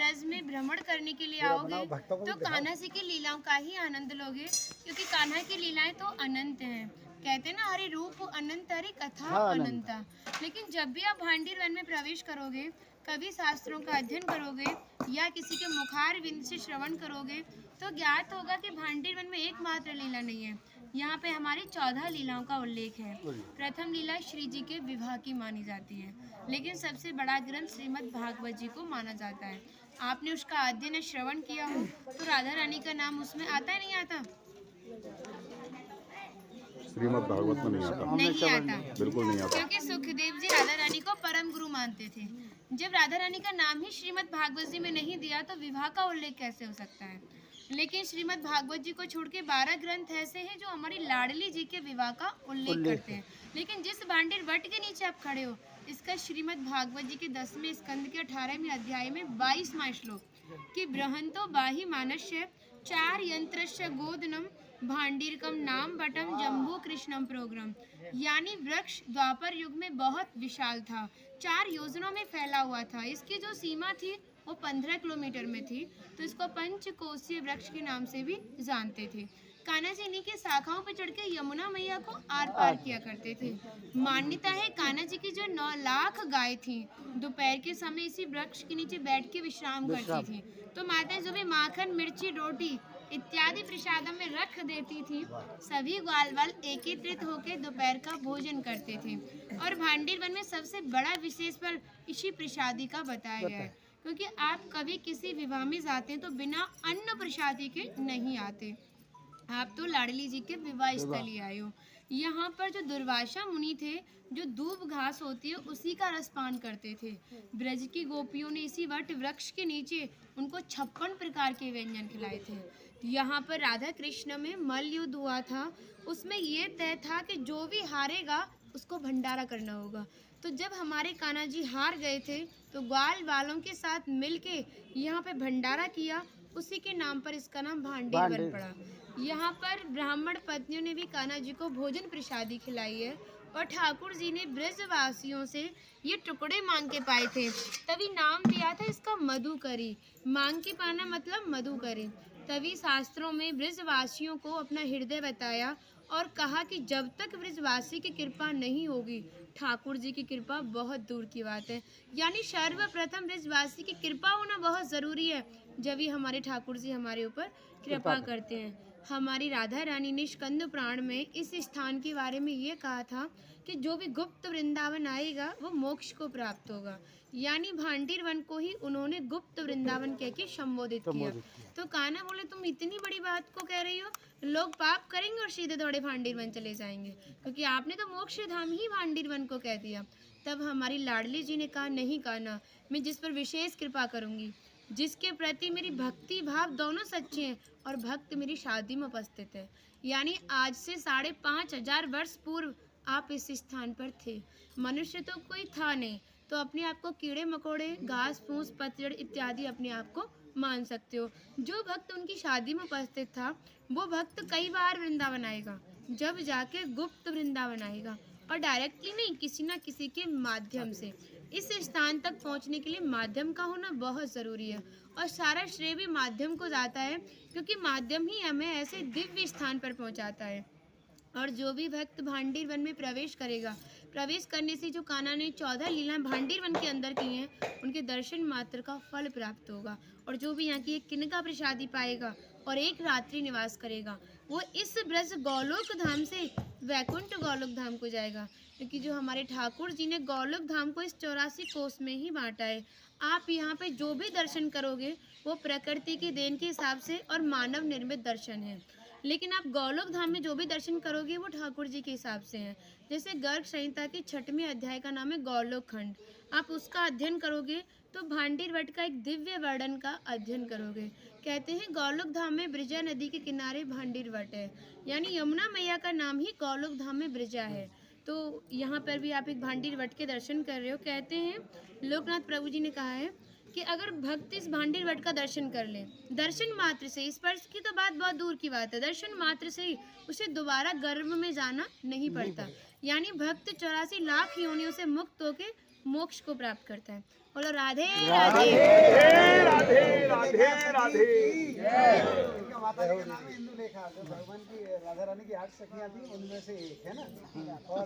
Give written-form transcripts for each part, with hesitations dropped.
ब्रज में भ्रमण करने के लिए आओगे तो कान्हा जी की लीलाओं का ही आनंद लोगे, क्योंकि कान्हा की लीलाएं तो अनंत हैं। कहते हैं ना, हरि रूप अनंत हरि कथा अनंता। लेकिन जब भी आप भांडीर वन में प्रवेश करोगे, कभी शास्त्रों का अध्ययन करोगे या किसी के मुखार विंद से श्रवण करोगे तो ज्ञात होगा कि भांडीर वन में एकमात्र लीला नहीं है, यहाँ पे हमारी 14 लीलाओं का उल्लेख है। प्रथम लीला श्री जी के विवाह की मानी जाती है, लेकिन सबसे बड़ा ग्रंथ श्रीमद् भागवत जी को माना जाता है। आपने उसका अध्ययन श्रवण किया हो तो राधा रानी का नाम उसमें आता है, नहीं आता? श्रीमद् भागवत में नहीं आता, बिल्कुल नहीं आता, क्योंकि सुखदेव जी राधा रानी को परम गुरु मानते थे। जब राधा रानी का नाम ही श्रीमद् भागवत जी में नहीं दिया तो विवाह का उल्लेख कैसे हो सकता है? लेकिन श्रीमद् भागवत जी को छोड़ के 12 ग्रंथ ऐसे हैं जो हमारी लाडली जी के विवाह का उल्लेख करते हैं। लेकिन जिस भांडीर वट के नीचे आप खड़े हो, इसका श्रीमद् भागवत जी के 10वें स्कंद के 18वें अध्याय में 22वां श्लोक कि बृहंतो बाहि मानस्य 4 यंत्रस्य गोदनम भांडीरकम नाम बटम जम्बू कृष्णम प्रोग्राम, यानी वृक्ष द्वापर युग में बहुत विशाल था, 4 योजनों में फैला हुआ था। इसकी जो सीमा थी वो 15 किलोमीटर में थी, तो इसको पंचकोशीय वृक्ष के नाम से भी जानते थे। कान्हा जी इन्हीं की शाखाओं पर चढ़ के यमुना मैया को आर पार किया करते थे। मान्यता है कान्हा जी की जो 9 लाख गाय थी दोपहर के समय इसी वृक्ष के नीचे बैठ के विश्राम करती थी। तो माता जो भी माखन मिर्ची रोटी इत्यादि प्रसादों में रख देती थी, सभी ग्वाल वाल एकत्रित होकर दोपहर का भोजन करते थे। और भांडीर वन में सबसे बड़ा विशेष फल इसी प्रसादी का बताया गया है, क्योंकि आप कभी किसी विवाह में जाते हैं तो बिना अन्न प्रसादी के नहीं आते। आप तो लाडली जी के विवाह स्थल ही आए हो। यहाँ पर जो दुर्वासा मुनि थे, जो दूब घास होती है उसी का रसपान करते थे। ब्रज की गोपियों ने इसी वट वृक्ष के नीचे उनको 56 प्रकार के व्यंजन खिलाए थे। यहाँ पर राधा कृष्ण में मल युद्ध हुआ था, उसमें ये तय था कि जो भी हारेगा उसको भंडारा करना होगा। तो जब हमारे कान्हा जी हार गए थे तो ग्वाल वालों के साथ मिलके यहाँ पे भंडारा किया, उसी के नाम पर इसका नाम भांडीर वन पड़ा। यहाँ पर ब्राह्मण पत्नियों ने भी कान्हा जी को भोजन प्रसादी खिलाई है और ठाकुर जी ने ब्रजवासियों से ये टुकड़े मांग के पाए थे, तभी नाम दिया था इसका मधुकरी। मांग के पाना मतलब मधुकरी। तभी शास्त्रों में ब्रजवासियों को अपना हृदय बताया और कहा कि जब तक ब्रजवासी की कृपा नहीं होगी ठाकुर जी की कृपा बहुत दूर की बात है। यानी सर्वप्रथम ब्रजवासी की कृपा होना बहुत ज़रूरी है, जब ही हमारे ठाकुर जी हमारे ऊपर कृपा करते हैं। हमारी राधा रानी ने स्कंद पुराण में इस स्थान के बारे में ये कहा था कि जो भी गुप्त वृंदावन आएगा वो मोक्ष को प्राप्त होगा। यानी भांडीर वन को ही उन्होंने गुप्त वृंदावन कह के संबोधित किया। तो कान्हा बोले, तुम इतनी बड़ी बात को कह रही हो, लोग पाप करेंगे और सीधे दौड़े भांडीर वन चले जाएंगे, क्योंकि आपने तो मोक्ष धाम ही भांडीर वन को कह दिया। तब हमारी लाडली जी ने कहा, नहीं कान्हा, मैं जिस पर विशेष कृपा करूंगी, जिसके प्रति मेरी भक्ति भाव दोनों सच्चे हैं और भक्त मेरी शादी में उपस्थित है। यानी आज से 5,500 वर्ष पूर्व आप इस स्थान पर थे। मनुष्य तो कोई था नहीं, तो अपने आप को कीड़े मकोड़े, घास फूस, पतझड़ इत्यादि अपने आप को मान सकते हो। जो भक्त उनकी शादी में उपस्थित था वो भक्त कई बार वृंदावन आएगा, जब जाके गुप्त वृंदावन आएगा, और डायरेक्टली नहीं, किसी ना किसी के माध्यम से। इस स्थान तक पहुंचने के लिए माध्यम का होना बहुत ज़रूरी है, और सारा श्रेय भी माध्यम को जाता है, क्योंकि माध्यम ही हमें ऐसे दिव्य स्थान पर पहुंचाता है। और जो भी भक्त भांडीर वन में प्रवेश करेगा, प्रवेश करने से जो कान्हा ने 14 लीलाएं भांडीर वन के अंदर की हैं, उनके दर्शन मात्र का फल प्राप्त होगा। और जो भी यहाँ की एक किनका प्रसादी पाएगा और एक रात्रि निवास करेगा, वो इस ब्रज गौलोक धाम से वैकुंठ गौलोक धाम को जाएगा, क्योंकि जो हमारे ठाकुर जी ने गौलोक धाम को इस 84 कोस में ही बांटा है। आप यहाँ पे जो भी दर्शन करोगे वो प्रकृति की देन के हिसाब से और मानव निर्मित दर्शन है, लेकिन आप गौलोक धाम में जो भी दर्शन करोगे वो ठाकुर जी के हिसाब से हैं। जैसे गर्ग संहिता के 6वें अध्याय का नाम है गौलोक खंड, आप उसका अध्ययन करोगे तो भांडीर वट का एक दिव्य वर्णन का अध्ययन करोगे। कहते हैं गौलोक धाम में ब्रजा नदी के किनारे भांडीर वट है, यानी यमुना मैया का नाम ही गौलोक धाम में ब्रजा है। तो यहाँ पर भी आप एक भांडीर वट के दर्शन कर रहे हो। कहते हैं लोकनाथ प्रभु जी ने कहा है कि अगर भक्त इस भांडीर वट का दर्शन कर ले, दर्शन मात्र से, स्पर्श की तो बात बहुत दूर की बात है, दर्शन मात्र से ही उसे दोबारा गर्भ में जाना नहीं पड़ता। यानी भक्त 84 लाख योनियों से मुक्त होकर मोक्ष को प्राप्त करता है। बोलो राधे राधे, राधे, राधे। राधे। इनका माता जी का नाम है इंदुलेखा, जो भगवान की राधा रानी की 8 सखियां थी उनमें से एक है ना। और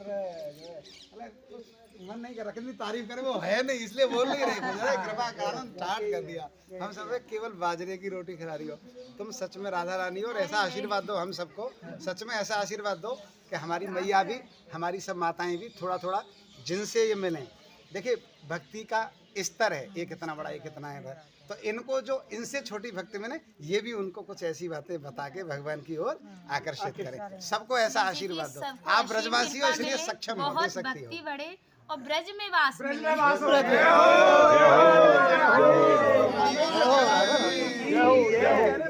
मतलब कुछ मन नहीं कर रहा, कितनी तारीफ करे, वो है नहीं इसलिए बोल नहीं रहे, मुझे कृपा कारण स्टार्ट कर दिया। हम सब केवल बाजरे की रोटी खिला रही हो, तुम सच में राधा रानी हो। और ऐसा आशीर्वाद दो हम सबको, सच में ऐसा आशीर्वाद दो कि हमारी मैया भी, हमारी सब माताएं भी थोड़ा थोड़ा जिनसे ये मिलें। देखिए भक्ति का स्तर है, एक इतना बड़ा एक इतना है, तो इनको जो इनसे छोटी भक्ति में ने, ये भी उनको कुछ ऐसी बातें बता के भगवान की ओर आकर्षित करें। सबको ऐसा आशीर्वाद दो। आप ब्रजवासी हो इसलिए सक्षम हो, दे बहुत सकती भक्ति हो। बढ़े और ब्रज में वास मिले। जय हो।